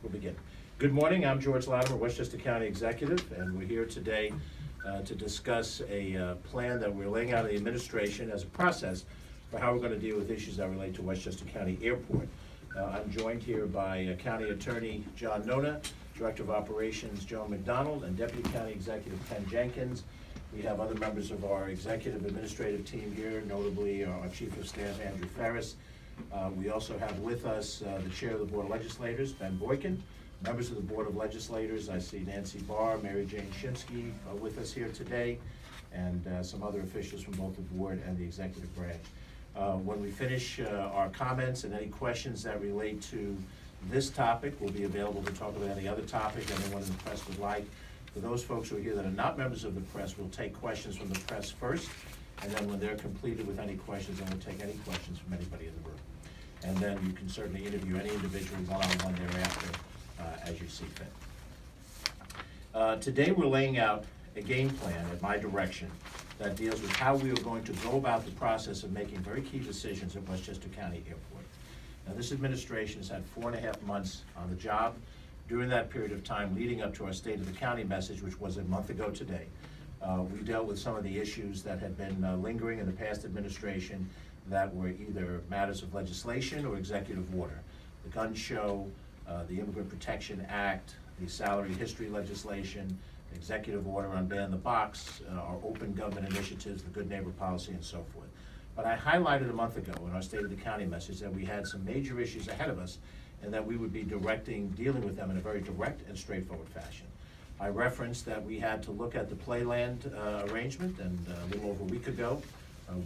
We'll begin. Good morning, I'm George Latimer, Westchester County Executive, and we're here today to discuss a plan that we're laying out in the administration as a process for how we're going to deal with issues that relate to Westchester County Airport. I'm joined here by County Attorney John Nona, Director of Operations Joan McDonald, and Deputy County Executive Ken Jenkins. We have other members of our executive administrative team here, notably our Chief of Staff Andrew Ferris. We also have with us the Chair of the Board of Legislators, Ben Boykin. Members of the Board of Legislators, I see Nancy Barr, Mary Jane Shimsky with us here today, and some other officials from both the board and the executive branch. When we finish our comments and any questions that relate to this topic, we'll be available to talk about any other topic anyone in the press would like. For those folks who are here that are not members of the press, we'll take questions from the press first, and then when they're completed with any questions, then we'll take any questions from anybody in the room. And then you can certainly interview any individual one-on-one thereafter as you see fit. Today we're laying out a game plan at my direction that deals with how we are going to go about the process of making very key decisions at Westchester County Airport. Now, this administration has had 4.5 months on the job. During that period of time leading up to our State of the County message, which was a month ago today, we dealt with some of the issues that had been lingering in the past administration that were either matters of legislation or executive order. The gun show, the Immigrant Protection Act, the salary history legislation, the executive order on ban the box, our open government initiatives, the good neighbor policy, and so forth. But I highlighted a month ago in our State of the County message that we had some major issues ahead of us and that we would be dealing with them in a very direct and straightforward fashion. I referenced that we had to look at the Playland arrangement, and a little over a week ago,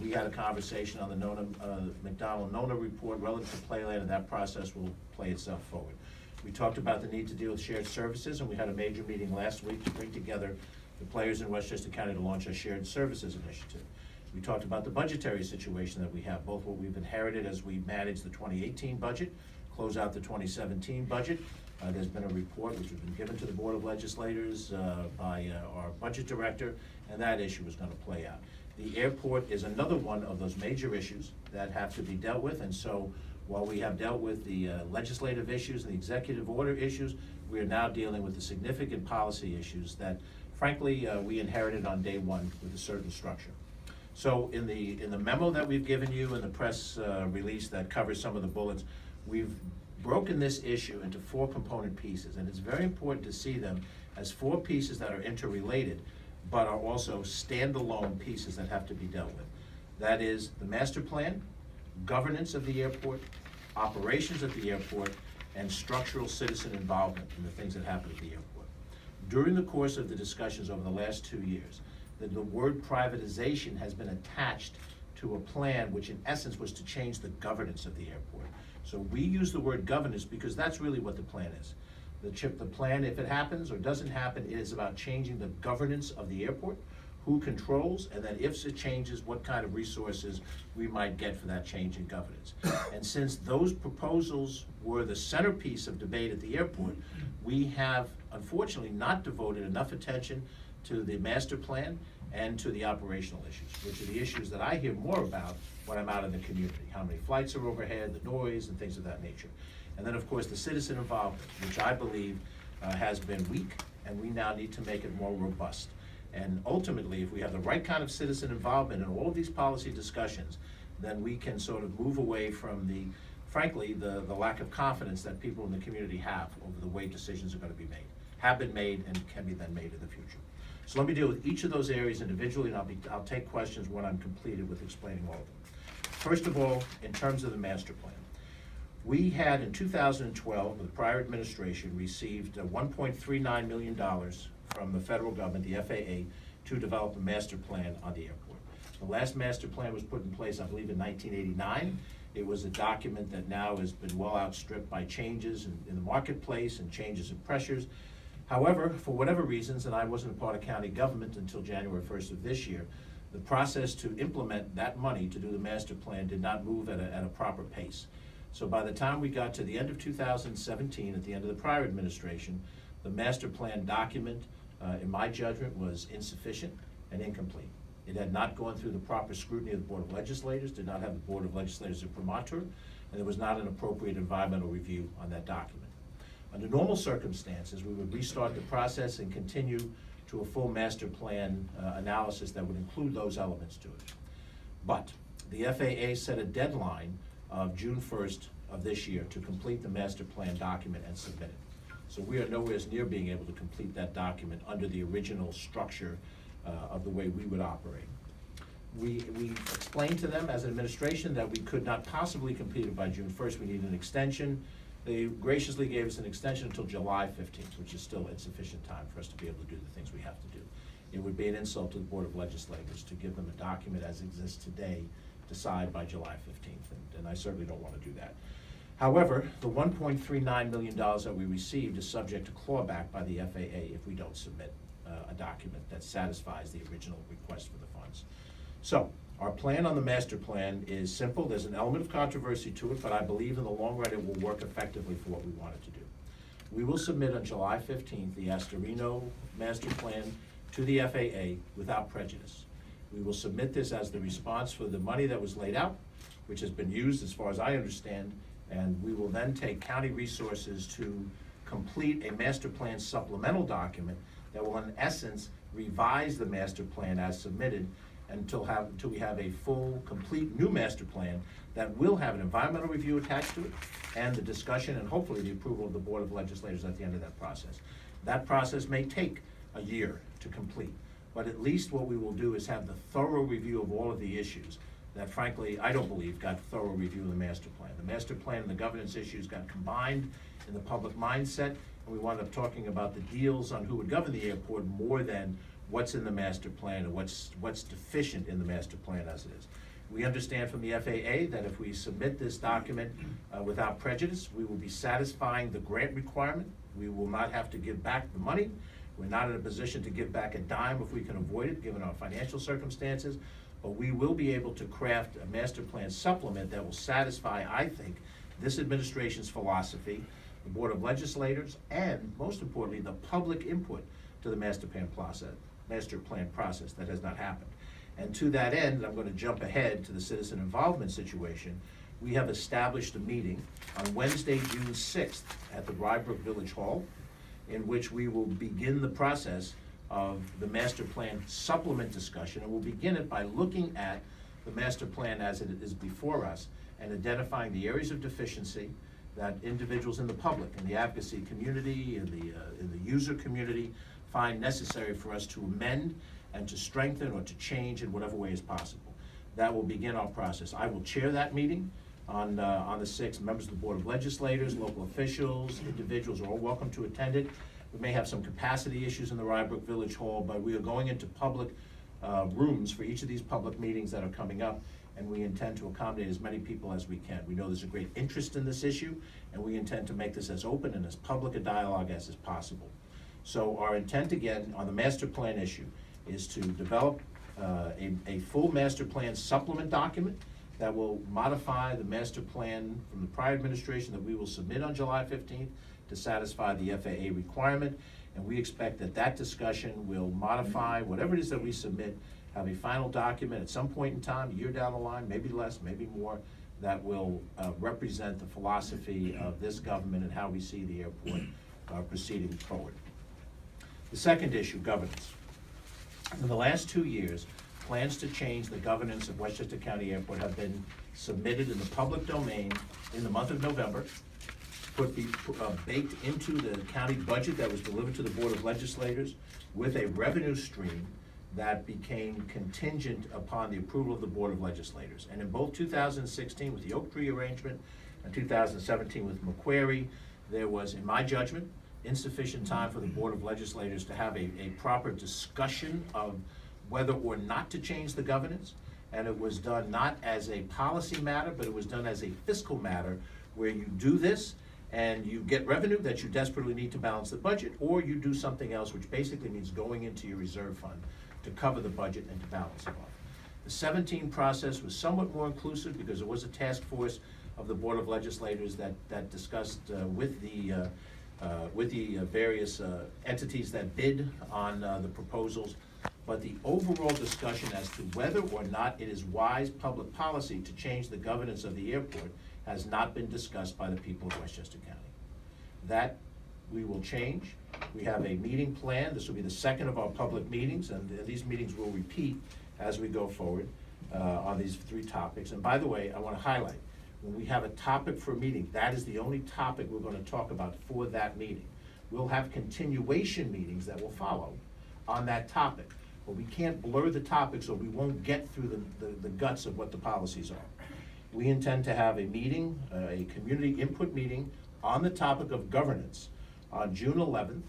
we had a conversation on the McDonald-Nona report relative to Playland, and that process will play itself forward. We talked about the need to deal with shared services, and we had a major meeting last week to bring together the players in Westchester County to launch a shared services initiative. We talked about the budgetary situation that we have, both what we've inherited as we manage the 2018 budget, close out the 2017 budget. There's been a report which has been given to the Board of Legislators by our budget director, and that issue is going to play out. The airport is another one of those major issues that have to be dealt with, and so while we have dealt with the legislative issues and the executive order issues, we are now dealing with the significant policy issues that, frankly, we inherited on day one with a certain structure. So in the memo that we've given you and the press release that covers some of the bullets, we've broken this issue into 4 component pieces, and it's very important to see them as 4 pieces that are interrelated, but are also standalone pieces that have to be dealt with. That is the master plan, governance of the airport, operations at the airport, and structural citizen involvement in the things that happen at the airport. During the course of the discussions over the last 2 years, the word privatization has been attached to a plan which in essence was to change the governance of the airport. So we use the word governance because that's really what the plan is. The plan, if it happens or doesn't happen, it is about changing the governance of the airport, who controls, and then if it changes, what kind of resources we might get for that change in governance. And since those proposals were the centerpiece of debate at the airport, we have unfortunately not devoted enough attention to the master plan and to the operational issues, which are the issues that I hear more about when I'm out in the community. How many flights are overhead, the noise, and things of that nature. And then, of course, the citizen involvement, which I believe has been weak, and we now need to make it more robust. And ultimately, if we have the right kind of citizen involvement in all of these policy discussions, then we can sort of move away from frankly, the lack of confidence that people in the community have over the way decisions are going to be made, have been made, and can be then made in the future. So let me deal with each of those areas individually, and I'll take questions when I'm completed with explaining all of them. First of all, in terms of the master plan, we had in 2012, the prior administration received $1.39 million from the federal government, the FAA, to develop a master plan on the airport. The last master plan was put in place, I believe, in 1989. It was a document that now has been well outstripped by changes in the marketplace and changes in pressures. However, for whatever reasons, and I wasn't a part of county government until January 1st of this year, the process to implement that money to do the master plan did not move at a proper pace. So by the time we got to the end of 2017, at the end of the prior administration, the master plan document, in my judgment, was insufficient and incomplete. It had not gone through the proper scrutiny of the Board of Legislators, did not have the Board of Legislators as imprimatur, and there was not an appropriate environmental review on that document. Under normal circumstances, we would restart the process and continue to a full master plan analysis that would include those elements to it. But the FAA set a deadline of June 1st of this year to complete the master plan document and submit it. So we are nowhere near being able to complete that document under the original structure of the way we would operate. We explained to them as an administration that we could not possibly complete it by June 1st. We needed an extension. They graciously gave us an extension until July 15th, which is still insufficient time for us to be able to do the things we have to do. It would be an insult to the Board of Legislators to give them a document as exists today, decide by July 15th, and I certainly don't want to do that. However, the $1.39 million that we received is subject to clawback by the FAA if we don't submit a document that satisfies the original request for the funds. So, our plan on the master plan is simple. There's an element of controversy to it, but I believe in the long run it will work effectively for what we want it to do. We will submit on July 15th the Astorino master plan to the FAA without prejudice. We will submit this as the response for the money that was laid out, which has been used as far as I understand, and we will then take county resources to complete a master plan supplemental document that will in essence revise the master plan as submitted until we have a full, complete new master plan that will have an environmental review attached to it and the discussion and hopefully the approval of the Board of Legislators at the end of that process. That process may take a year to complete, but at least what we will do is have the thorough review of all of the issues that frankly I don't believe got thorough review of the master plan. The master plan and the governance issues got combined in the public mindset, and we wound up talking about the deals on who would govern the airport more than what's in the master plan and what's deficient in the master plan as it is. We understand from the FAA that if we submit this document without prejudice, we will be satisfying the grant requirement. We will not have to give back the money. We're not in a position to give back a dime if we can avoid it, given our financial circumstances. But we will be able to craft a master plan supplement that will satisfy, I think, this administration's philosophy, the Board of Legislators, and most importantly, the public input to the master plan process that has not happened. And to that end, I'm going to jump ahead to the citizen involvement situation. We have established a meeting on Wednesday, June 6th at the Rybrook Village Hall, in which we will begin the process of the master plan supplement discussion, and we'll begin it by looking at the master plan as it is before us and identifying the areas of deficiency that individuals in the public, in the advocacy community, in the user community, find necessary for us to amend and to strengthen or to change in whatever way is possible. That will begin our process. I will chair that meeting on the 6th. Members of the Board of Legislators, local officials, individuals are all welcome to attend it. We may have some capacity issues in the Rybrook Village Hall, but we are going into public rooms for each of these public meetings that are coming up, and we intend to accommodate as many people as we can. We know there's a great interest in this issue, and we intend to make this as open and as public a dialogue as is possible. So our intent, again, on the master plan issue is to develop a full master plan supplement document that will modify the master plan from the prior administration that we will submit on July 15th to satisfy the FAA requirement. And we expect that that discussion will modify whatever it is that we submit, have a final document at some point in time, a year down the line, maybe less, maybe more, that will represent the philosophy of this government and how we see the airport proceeding forward. The second issue, governance. In the last 2 years, plans to change the governance of Westchester County Airport have been submitted in the public domain in the month of November, baked into the county budget that was delivered to the Board of Legislators with a revenue stream that became contingent upon the approval of the Board of Legislators. And in both 2016 with the Oak Tree arrangement and 2017 with Macquarie, there was, in my judgment, insufficient time for the Board of Legislators to have a proper discussion of whether or not to change the governance. And it was done not as a policy matter, but it was done as a fiscal matter, where you do this and you get revenue that you desperately need to balance the budget, or you do something else, which basically means going into your reserve fund to cover the budget and to balance it off. The 17 process was somewhat more inclusive because there was a task force of the Board of Legislators that discussed with the various entities that bid on the proposals. But the overall discussion as to whether or not it is wise public policy to change the governance of the airport has not been discussed by the people of Westchester County. That we will change. We have a meeting plan. This will be the second of our public meetings, and these meetings will repeat as we go forward on these 3 topics. And by the way, I want to highlight, when we have a topic for a meeting, that is the only topic we're going to talk about for that meeting. We'll have continuation meetings that will follow on that topic, but we can't blur the topics or we won't get through the guts of what the policies are. We intend to have a meeting, a community input meeting on the topic of governance on June 11th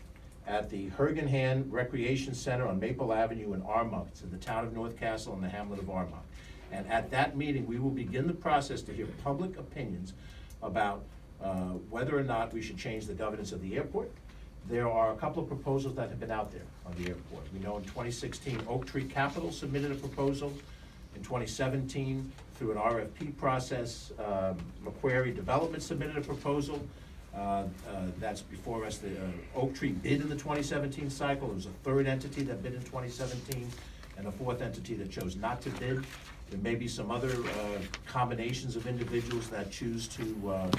at the Hergenhan Recreation Center on Maple Avenue in Armonk. It's in the town of North Castle in the hamlet of Armonk. And at that meeting, we will begin the process to hear public opinions about whether or not we should change the governance of the airport. There are a couple of proposals that have been out there on the airport. We know in 2016, Oak Tree Capital submitted a proposal. In 2017, through an RFP process, Macquarie Development submitted a proposal. That's before us. The Oak Tree bid in the 2017 cycle. There was a third entity that bid in 2017 and a fourth entity that chose not to bid. There may be some other combinations of individuals that choose to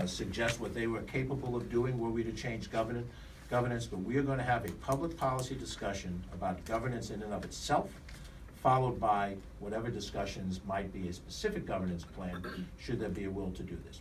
suggest what they were capable of doing were we to change governance, but we are going to have a public policy discussion about governance in and of itself, followed by whatever discussions might be a specific governance plan, should there be a will to do this.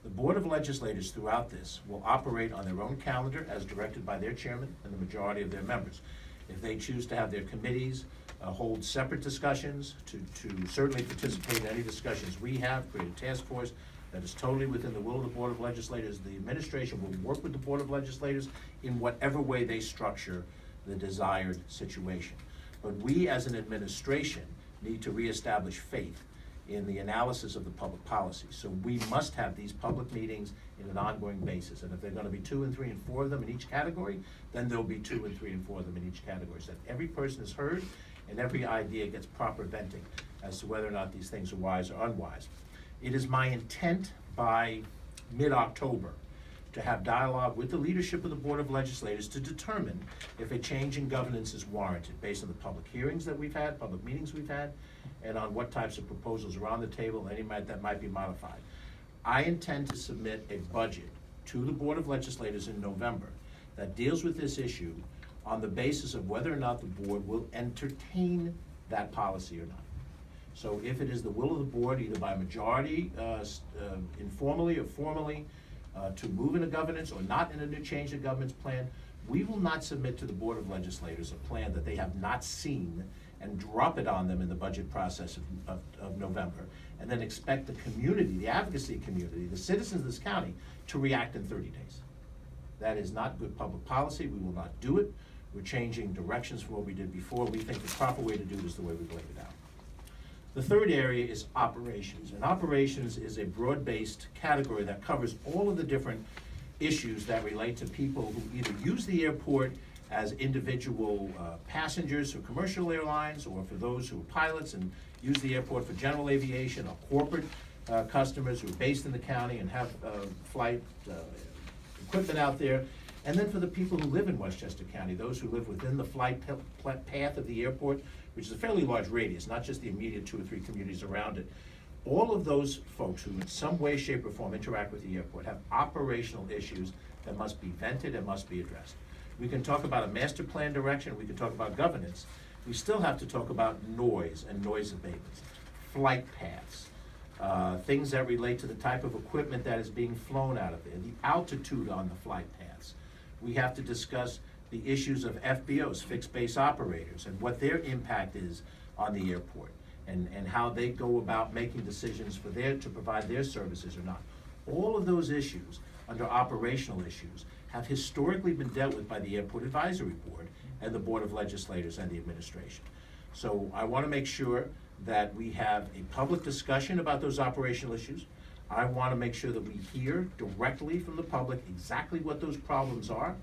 The Board of Legislators throughout this will operate on their own calendar as directed by their chairman and the majority of their members. If they choose to have their committees hold separate discussions, to certainly participate in any discussions we have, create a task force that is totally within the will of the Board of Legislators, the administration will work with the Board of Legislators in whatever way they structure the desired situation. But we as an administration need to reestablish faith in the analysis of the public policy. So we must have these public meetings in an ongoing basis. And if they're going to be 2 and 3 and 4 of them in each category, then there'll be 2 and 3 and 4 of them in each category, so that every person is heard and every idea gets proper venting as to whether or not these things are wise or unwise. It is my intent by mid-October to have dialogue with the leadership of the Board of Legislators to determine if a change in governance is warranted based on the public hearings that we've had, public meetings we've had, and on what types of proposals are on the table, and any that might be modified. I intend to submit a budget to the Board of Legislators in November that deals with this issue on the basis of whether or not the board will entertain that policy or not. So if it is the will of the board, either by majority, informally or formally, to move in a governance or not in a new change of governance plan, we will not submit to the Board of Legislators a plan that they have not seen and drop it on them in the budget process of November, and then expect the community, the advocacy community, the citizens of this county to react in 30 days. That is not good public policy. We will not do it. We're changing directions from what we did before. We think the proper way to do it is the way we've laid it out. The third area is operations, and operations is a broad-based category that covers all of the different issues that relate to people who either use the airport as individual passengers for commercial airlines, or for those who are pilots and use the airport for general aviation, or corporate customers who are based in the county and have flight equipment out there. And then for the people who live in Westchester County, those who live within the flight path of the airport, which is a fairly large radius, not just the immediate 2 or 3 communities around it. All of those folks who in some way, shape, or form interact with the airport have operational issues that must be vented and must be addressed. We can talk about a master plan direction, we can talk about governance. We still have to talk about noise and noise abatements, flight paths, things that relate to the type of equipment that is being flown out of there, the altitude on the flight paths. We have to discuss the issues of FBOs, fixed base operators, and what their impact is on the airport, and how they go about making decisions for to provide their services or not. All of those issues under operational issues have historically been dealt with by the Airport Advisory Board and the Board of Legislators and the administration. So I want to make sure that we have a public discussion about those operational issues. I want to make sure that we hear directly from the public exactly what those problems are.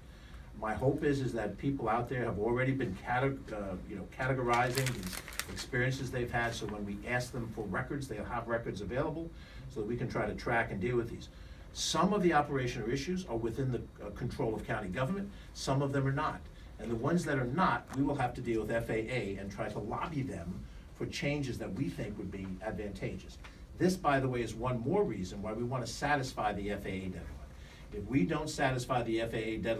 My hope is that people out there have already been categorizing these experiences they've had, so when we ask them for records, they'll have records available so that we can try to track and deal with these. Some of the operational issues are within the control of county government, some of them are not. And the ones that are not, we will have to deal with FAA and try to lobby them for changes that we think would be advantageous. This, by the way, is one more reason why we want to satisfy the FAA deadline. If we don't satisfy the FAA deadline